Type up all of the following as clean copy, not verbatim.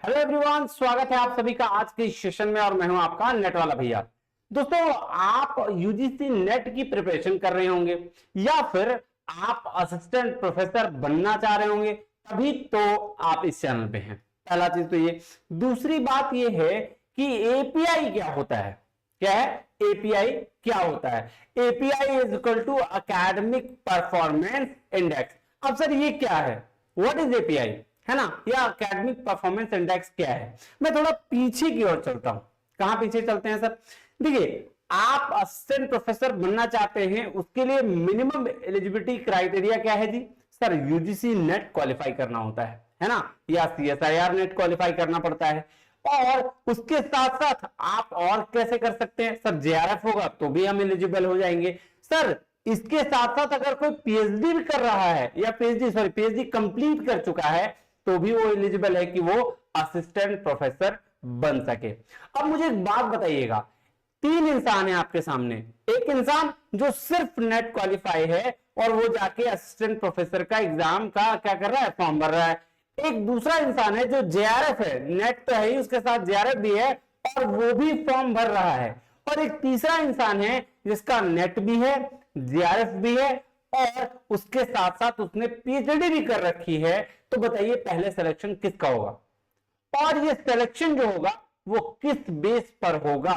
Hello everyone, स्वागत है आप सभी का आज के सेशन में और मैं हूं आपका नेट वाला भैया। दोस्तों, आप यूजीसी नेट की प्रिपरेशन कर रहे होंगे या फिर आप असिस्टेंट प्रोफेसर बनना चाह रहे होंगे, तभी तो आप इस चैनल पे हैं। पहला चीज तो ये। दूसरी बात ये है कि एपीआई क्या होता है। क्या है एपीआई? क्या होता है API? Is equal to academic performance index. अब सर ये क्या है? व्हाट इज एपीआई, है ना? या एकेडमिक परफॉर्मेंस इंडेक्स क्या है? मैं थोड़ा पीछे की ओर चलता हूं। कहां पीछे चलते हैं सर? देखिए, आप असिस्टेंट प्रोफेसर बनना चाहते हैं, उसके लिए मिनिमम एलिजिबिलिटी क्राइटेरिया क्या है जी? सर यूजीसी नेट क्वालिफाई करना होता है ना? या सीएसआईआर नेट क्वालिफाई करना पड़ता है। और उसके साथ साथ आप और कैसे कर सकते हैं सर? जेआरएफ होगा तो भी हम एलिजिबल हो जाएंगे सर। इसके साथ साथ अगर कोई पीएचडी कर रहा है या पीएचडी कंप्लीट कर चुका है तो भी वो एलिजिबल है कि वो असिस्टेंट प्रोफेसर बन सके। अब मुझे एक बात बताइएगा, तीन इंसान है आपके सामने। एक इंसान जो सिर्फ नेट क्वालिफाई है और वो जाके असिस्टेंट प्रोफेसर का एग्जाम का क्या कर रहा है? फॉर्म भर रहा है। एक दूसरा इंसान है जो जेआरएफ है, नेट तो है ही, उसके साथ जेआरएफ भी है और वो भी फॉर्म भर रहा है। और एक तीसरा इंसान है जिसका नेट भी है, जेआरएफ भी है और उसके साथ साथ उसने पीएचडी भी कर रखी है। तो बताइए पहले सिलेक्शन किसका होगा? और ये सिलेक्शन जो होगा वो किस बेस पर होगा?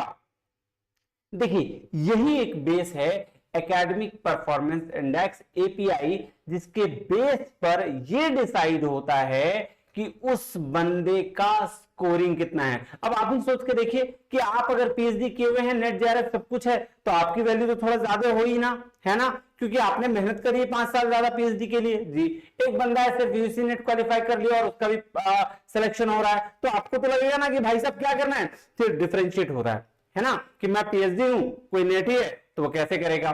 देखिए, यही एक बेस है एकेडमिक परफॉर्मेंस इंडेक्स एपीआई, जिसके बेस पर यह डिसाइड होता है कि उस बंदे का स्कोरिंग कितना है। अब आप ही सोच के देखिए कि आप अगर पीएचडी किए हुए हैं, नेट जेआरएफ सब कुछ है, तो आपकी वैल्यू तो थोड़ा ज्यादा हो ही ना, है ना? क्योंकि आपने मेहनत करी है 5 साल ज्यादा पीएचडी के लिए जी। एक बंदा है सिर्फ यूजीसी नेट क्वालिफाई कर लिया और उसका भी सिलेक्शन हो रहा है, तो आपको तो लगेगा ना कि भाई साहब क्या करना है, फिर डिफरेंशिएट हो रहा है ना? कि मैं पीएचडी हूं, कोई नेट ही है, तो वो कैसे करेगा?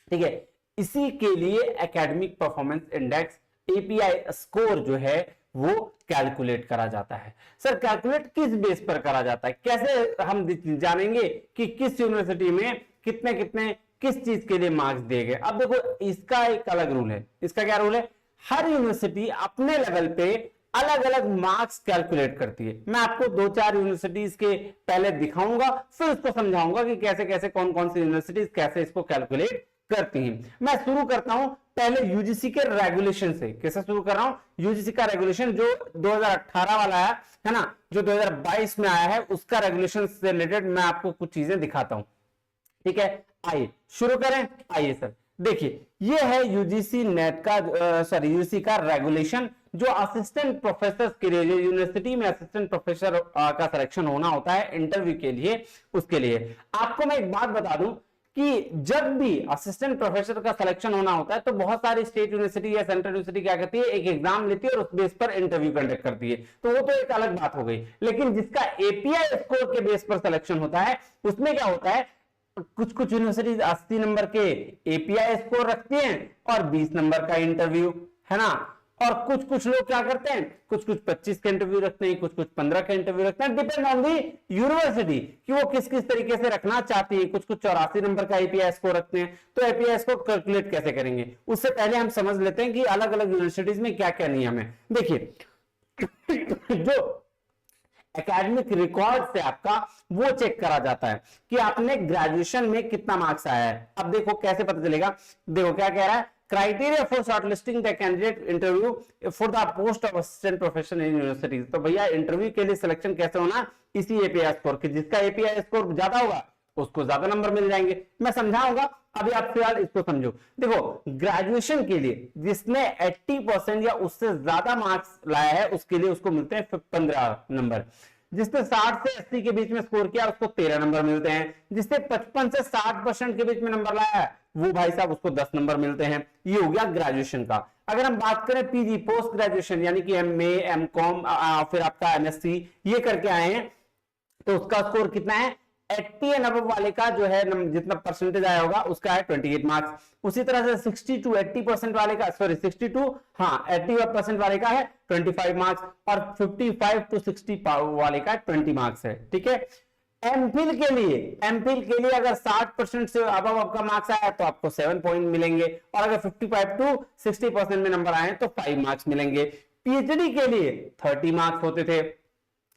ठीक है, इसी के लिए academic performance index API score जो है वो कैलकुलेट करा जाता है। सर कैलकुलेट किस बेस पर करा जाता है? कैसे हम जानेंगे कि किस यूनिवर्सिटी में कितने कितने किस चीज के लिए मार्क्स दिए गए? अब देखो, इसका एक अलग रूल है। इसका क्या रूल है? हर यूनिवर्सिटी अपने लेवल पे अलग अलग मार्क्स कैलकुलेट करती है। मैं आपको 2-4 यूनिवर्सिटीज के पहले दिखाऊंगा, फिर उसको समझाऊंगा कि कैसे कैसे कौन कौन सी यूनिवर्सिटीज कैसे इसको कैलकुलेट करती हैं। मैं शुरू करता हूं पहले यूजीसी के रेगुलेशन से। कैसे शुरू कर रहा हूं? यूजीसी का रेगुलेशन जो 2018 वाला है ना, जो 2022 में आया है, उसका रेगुलेशन से रिलेटेड मैं आपको कुछ चीजें दिखाता हूं। ठीक है, आइए शुरू करें। आइए सर, देखिए ये है यूजीसी नेट का यूजीसी का रेगुलेशन जो असिस्टेंट प्रोफेसर के लिए, यूनिवर्सिटी में असिस्टेंट प्रोफेसर का सिलेक्शन होना होता है इंटरव्यू के लिए, उसके लिए। आपको मैं एक बात बता दूं कि जब भी असिस्टेंट प्रोफेसर का सिलेक्शन होना होता है तो बहुत सारी स्टेट यूनिवर्सिटी या सेंट्रल यूनिवर्सिटी क्या करती है, एक एग्जाम लेती है और उस बेस पर इंटरव्यू कंडक्ट करती है, तो वो तो एक अलग बात हो गई। लेकिन जिसका एपीआई स्कोर के बेस पर सिलेक्शन होता है, उसमें क्या होता है, कुछ कुछ यूनिवर्सिटी 80 नंबर के एपीआई स्कोर रखती हैं और 20 नंबर का इंटरव्यू, है ना? और कुछ कुछ लोग क्या करते हैं, कुछ कुछ 25 का इंटरव्यू रखते हैं, कुछ कुछ 15 का इंटरव्यू रखते हैं। डिपेंड ऑन दी यूनिवर्सिटी कि वो किस किस तरीके से रखना चाहती है। कुछ कुछ 84 नंबर का एपीआई स्कोर रखते हैं। तो एपीआई स्कोर कैलकुलेट कैसे करेंगे, उससे पहले हम समझ लेते हैं कि अलग अलग यूनिवर्सिटीज में क्या क्या नियम है। देखिए, जो एकेडमिक रिकॉर्ड से आपका वो चेक करा जाता है कि आपने ग्रेजुएशन में कितना मार्क्स आया है। अब देखो कैसे पता चलेगा, देखो क्या कह रहा है, criteria for shortlisting the candidate interview for the post of assistant professor in university. तो भैया इंटरव्यू के लिए सिलेक्शन कैसे होना, इसी एपीआई स्कोर के, जिसका एपीआई स्कोर ज्यादा होगा उसको ज्यादा नंबर मिल जाएंगे। मैं समझाऊंगा, अभी आप फिलहाल इसको समझो। देखो, ग्रेजुएशन के लिए जिसने 80% या उससे ज्यादा मार्क्स लाया है उसके लिए उसको मिलते हैं 15 नंबर। जिसने 60 से 80 के बीच में स्कोर किया उसको 13 नंबर मिलते हैं। जिसने 55 से 60% के बीच में नंबर लाया है वो भाई साहब उसको 10 नंबर मिलते हैं। ये हो गया ग्रेजुएशन का। अगर हम बात करें पीजी, पोस्ट ग्रेजुएशन, यानी कि एमए, एमकॉम, फिर आपका एमएससी ये करके आए हैं, तो उसका स्कोर कितना है, 80 एंड अबव वाले का जो है जितना परसेंटेज आया होगा उसका है 28 मार्क्स। उसी तरह से 60 टू 80% वाले का, सॉरी 62, हाँ 80% वाले का है 25 मार्क्स और 55 टू 60 वाले का 20 मार्क्स है। ठीक है, एमफिल के लिए अगर 60% से अबव आपका मार्क्स आया तो आपको 7 पॉइंट मिलेंगे और अगर 55 टू 60% में नंबर आए तो 5 मार्क्स मिलेंगे। पीएचडी के लिए 30 मार्क्स होते थे,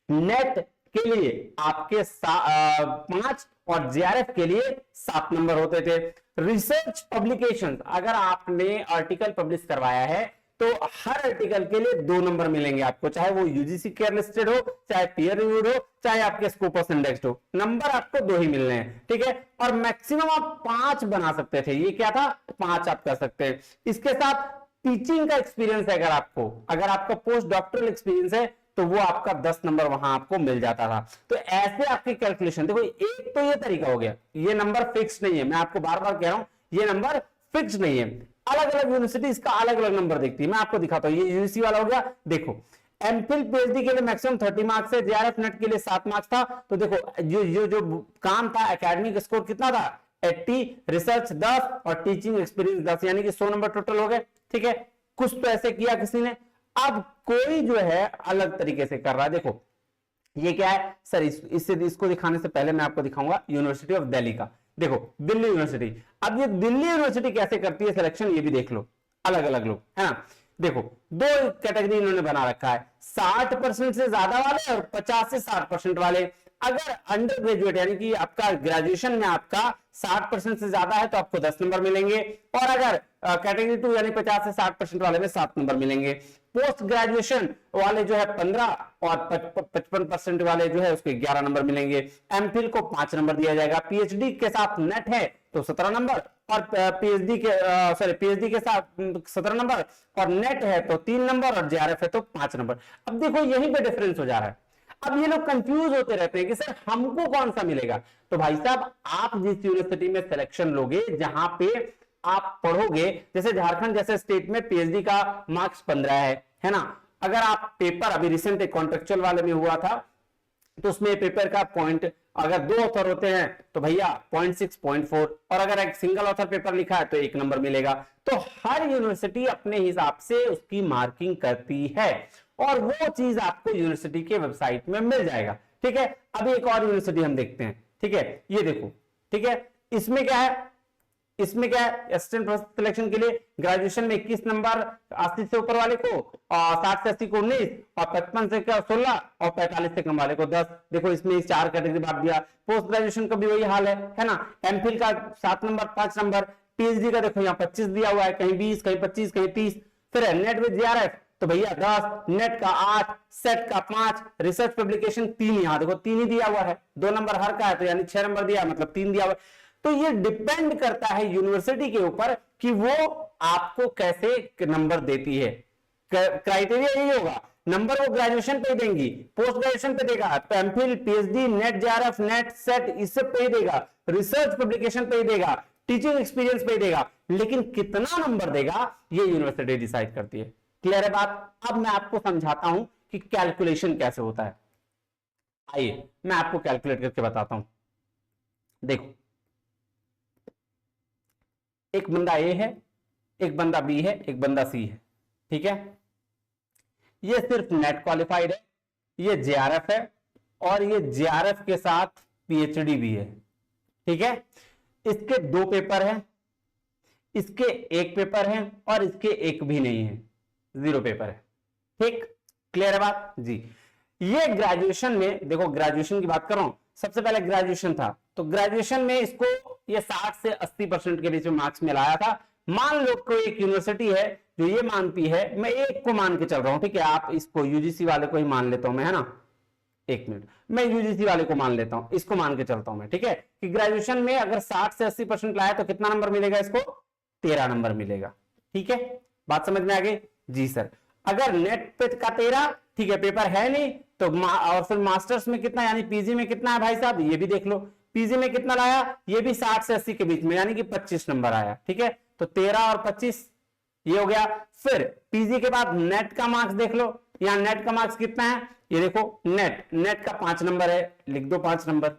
नेट के लिए आपके 5 और जेआरएफ के लिए 7 नंबर होते थे। रिसर्च पब्लिकेशन, अगर आपने आर्टिकल पब्लिश करवाया है तो हर आर्टिकल के लिए 2 नंबर मिलेंगे आपको, चाहे वो यूजीसी केयर लिस्टेड हो, चाहे पीयर रिव्यूड हो, चाहे आपके स्कोपस इंडेक्स्ड हो, नंबर आपको 2 ही मिलने हैं, ठीक है। और मैक्सिमम आप 5 बना सकते थे, ये क्या था 5 आप कर सकते हैं। इसके साथ टीचिंग का एक्सपीरियंस है, अगर आपका पोस्ट डॉक्टरल एक्सपीरियंस है तो वो आपका 10 नंबर वहां आपको मिल जाता था। तो ऐसे आपकी कैलकुलेशन, देखो एक तो ये तरीका हो गया, ये नंबर फिक्स नहीं है, मैं आपको बार बार कह रहा हूं ये नंबर फिक्स नहीं है, अलग अलग यूनिवर्सिटी इसका अलग अलग नंबर देखती है। मैं आपको दिखाता हूं, ये यूजीसी वाला हो गया, देखो एमफिल पीएचडी के लिए मैक्सिमम 30 मार्क्स है, जेआरएफ नेट के लिए 7 मार्क्स था। तो देखो जो काम था, एकेडमिक स्कोर कितना था 80, रिसर्च 10 और टीचिंग एक्सपीरियंस 10, यानी कि 100 नंबर टोटल हो गए, ठीक है। कुछ तो ऐसे किया किसी ने, अब कोई जो है अलग तरीके से कर रहा है। देखो ये क्या है सर, इसको दिखाने से पहले मैं आपको दिखाऊंगा यूनिवर्सिटी ऑफ दिल्ली का। देखो दिल्ली यूनिवर्सिटी, अब ये दिल्ली यूनिवर्सिटी कैसे करती है सिलेक्शन, ये भी देख लो, अलग अलग लोग है ना। देखो 2 कैटेगरी इन्होंने बना रखा है, 60% से ज्यादा वाले और 50 से 60% वाले। अगर अंडर ग्रेजुएट यानी कि आपका ग्रेजुएशन में आपका 60% से ज्यादा है तो आपको 10 नंबर मिलेंगे, और अगर कैटेगरी 2 यानी 50 से 60% वाले में 7 नंबर मिलेंगे। पोस्ट ग्रेजुएशन वाले जो है 15 और 55% वाले जो है उसके 11 नंबर मिलेंगे। एमफिल को 5 नंबर दिया जाएगा, पीएचडी के साथ नेट है तो 17 नंबर, और पीएचडी के साथ 17 नंबर और नेट है तो 3 नंबर और जेआरएफ है तो 5 नंबर। अब देखो यहीं पे डिफरेंस हो जा रहा है। अब ये लोग कंफ्यूज होते रहते हैं कि सर हमको कौन सा मिलेगा। तो भाई साहब आप जिस यूनिवर्सिटी में सिलेक्शन लोगे, जहां पे आप पढ़ोगे, जैसे झारखंड जैसे स्टेट में पीएचडी का मार्क्स 15 है ना। अगर आप पेपर अभी रिसेंट एक कॉन्ट्रेक्चुअल वाले में हुआ था तो उसमें पेपर का पॉइंट, अगर 2 ऑथर होते हैं तो भैया 0.6 0.4, और अगर एक सिंगल ऑथर पेपर लिखा है तो 1 नंबर मिलेगा। तो हर यूनिवर्सिटी अपने हिसाब से उसकी मार्किंग करती है और वो चीज आपको यूनिवर्सिटी के वेबसाइट में मिल जाएगा, ठीक है। अभी एक और यूनिवर्सिटी हम देखते हैं, ठीक है, ये देखो, ठीक है। इसमें क्या है, असिस्टेंट प्रोफेसर सिलेक्शन के लिए ग्रेजुएशन में 21 नंबर 80 से ऊपर वाले को, और 60 से 80 को 19, और 55 से 16 और 45 से कम वाले को 10। देखो इसमें 4 कैटेगरी बांट दिया। पोस्ट ग्रेजुएशन का भी वही हाल है ना। एमफिल का 7 नंबर 5 नंबर, पीएचडी का देखो यहाँ 25 दिया हुआ है, कहीं 20, कहीं 25, कहीं 30। फिर नेट विद जेआरएफ तो भैया 10, नेट का 8, सेट का 5, रिसर्च पब्लिकेशन 3, यहां देखो 3 ही दिया हुआ है, 2 नंबर हर का है तो यानी 6 नंबर दिया, मतलब 3 दिया हुआ है। तो ये डिपेंड करता है यूनिवर्सिटी के ऊपर कि वो आपको कैसे नंबर देती है। क्राइटेरिया यही होगा, नंबर वो ग्रेजुएशन पे देंगी, पोस्ट ग्रेजुएशन पे देगा, MPhil PhD net JRF net set इससे पे ही देगा, रिसर्च पब्लिकेशन पे ही देगा, टीचिंग एक्सपीरियंस पे ही देगा, लेकिन कितना नंबर देगा ये यूनिवर्सिटी डिसाइड करती है। क्लियर है बात। अब मैं आपको समझाता हूं कि कैलकुलेशन कैसे होता है। आइए मैं आपको कैलकुलेट करके बताता हूं। देखो एक बंदा ए है, एक बंदा बी है, एक बंदा सी है, ठीक है। ये सिर्फ नेट क्वालिफाइड है, ये जेआरएफ है, और ये जेआरएफ के साथ पीएचडी भी है, ठीक है। इसके 2 पेपर हैं, इसके 1 पेपर है, और इसके 1 भी नहीं है, 0 पेपर है, ठीक। क्लियर है बात जी। ये ग्रेजुएशन में, देखो ग्रेजुएशन की बात कर रहा हूं, सबसे पहले ग्रेजुएशन था तो ग्रेजुएशन में इसको ये 60 से 80% के बीच में मार्क्स में लाया था। मान लो कोई एक यूनिवर्सिटी है जो ये मानती है, मैं एक को मान के चल रहा हूं, ठीक है, आप इसको यूजीसी वाले को ही मान लेता हूं मैं, है ना। 1 मिनट, मैं यूजीसी वाले को मान लेता हूं, इसको मान के चलता हूं मैं, ठीक है, कि ग्रेजुएशन में अगर 60 से 80% लाया तो कितना नंबर मिलेगा इसको, 13 नंबर मिलेगा, ठीक है। बात समझ में आ गई जी सर। अगर नेट पे का 13, ठीक है, पेपर है नहीं तो और फिर मास्टर्स में कितना यानी पीजी में कितना है भाई साहब, ये भी देख लो, पीजी में कितना लाया, ये भी 60 से 80 के बीच में यानी कि 25 नंबर आया, ठीक है। तो 13 और 25 ये हो गया। फिर पीजी के बाद नेट का मार्क्स देख लो, यहां नेट का मार्क्स कितना है, ये देखो नेट का 5 नंबर है, लिख दो 5 नंबर,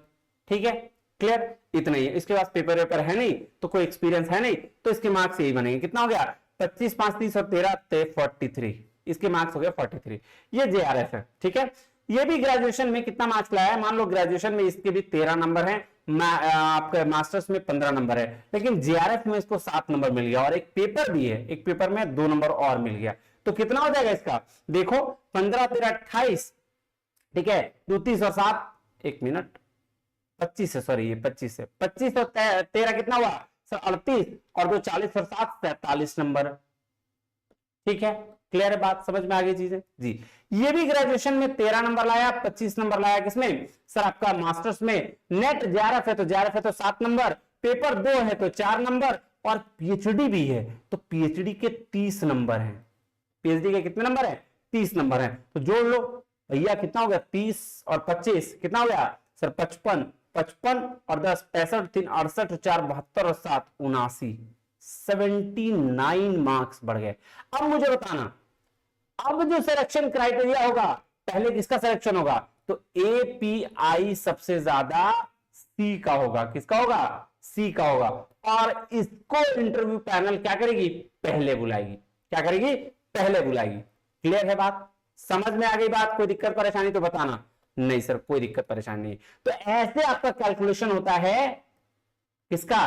ठीक है। क्लियर, इतना ही है। इसके बाद पेपर है नहीं तो कोई एक्सपीरियंस है नहीं तो इसके मार्क्स यही बनेंगे। कितना हो गया, 25 5 30 और 13 43, इसके मार्क्स हो गए 43। ये जेआरएफ है, ठीक है। ये भी ग्रेजुएशन में कितना मार्क्स लाया है, मान लो ग्रेजुएशन में इसके भी 13 नंबर है, आपके मास्टर्स में 15 नंबर है, लेकिन जेआरएफ में इसको 7 नंबर मिल गया और एक पेपर भी है, एक पेपर में 2 नंबर और मिल गया। तो कितना हो जाएगा इसका, देखो 15 13 28, ठीक है, 30 और 7 1 मिनट 25 है, सॉरी ये 25 है, 25 और 13 कितना हुआ सर 38, और 2 40 और 7 43 नंबर। ठीक है, क्लियर है बात, समझ में आ गई चीजें जी। ये भी ग्रेजुएशन में 13 नंबर लाया, 25 नंबर लाया किसमें सर आपका मास्टर्स में। नेट जेआरएफ है तो जेआरएफ है तो 7 नंबर, पेपर 2 है तो 4 नंबर, और पीएचडी भी है तो पीएचडी के 30 नंबर हैं। पीएचडी के कितने नंबर है 30 नंबर है, तो जोड़ लो भैया कितना हो गया 30 और 25 कितना हो गया सर 55, 55 और 10 65, 3 68, 4 72 और 7 79, 79 मार्क्स बढ़ गए। अब मुझे बताना, अब जो सिलेक्शन क्राइटेरिया होगा पहले किसका सिलेक्शन होगा, तो एपीआई सबसे ज्यादा सी का होगा, किसका होगा सी का होगा, और इसको इंटरव्यू पैनल क्या करेगी पहले बुलाएगी, क्या करेगी पहले बुलाएगी। क्लियर है बात, समझ में आ गई बात, कोई दिक्कत परेशानी तो बताना। नहीं सर कोई दिक्कत परेशानी नहीं। तो ऐसे आपका कैलकुलेशन होता है किसका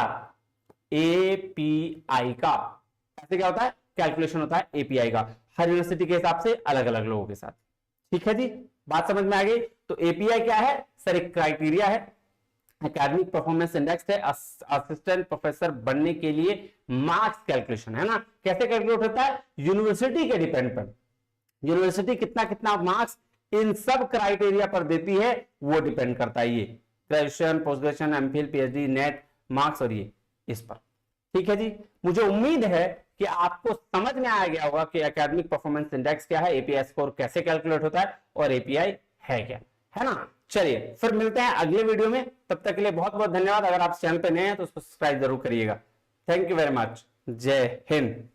एपीआई का, ऐसे क्या होता है कैलकुलेशन होता है एपीआई का, हर यूनिवर्सिटी के हिसाब से अलग अलग लोगों के साथ। ठीक है जी, बात समझ में आ गई। तो एपीआई क्या है सर, एक क्राइटेरिया है, एकेडमिक परफॉर्मेंस इंडेक्स है, असिस्टेंट प्रोफेसर बनने के लिए मार्क्स कैलकुलेशन है ना। कैसे कैलकुलेट होता है, यूनिवर्सिटी के डिपेंड पर, यूनिवर्सिटी कितना कितना मार्क्स इन सब क्राइटेरिया पर देती है वो डिपेंड करता है, ये graduation post graduation MPhil PhD net marks और ये इस पर। ठीक है जी, मुझे उम्मीद है कि आपको समझ में आ गया होगा कि एकेडमिक परफॉर्मेंस इंडेक्स क्या है, एपीआई स्कोर कैसे कैलकुलेट होता है और एपीआई है क्या, है ना। चलिए फिर मिलते हैं अगले वीडियो में, तब तक के लिए बहुत बहुत धन्यवाद। अगर आप चैनल पे नए हैं तो उसको सब्सक्राइब जरूर करिएगा। थैंक यू वेरी मच, जय हिंद।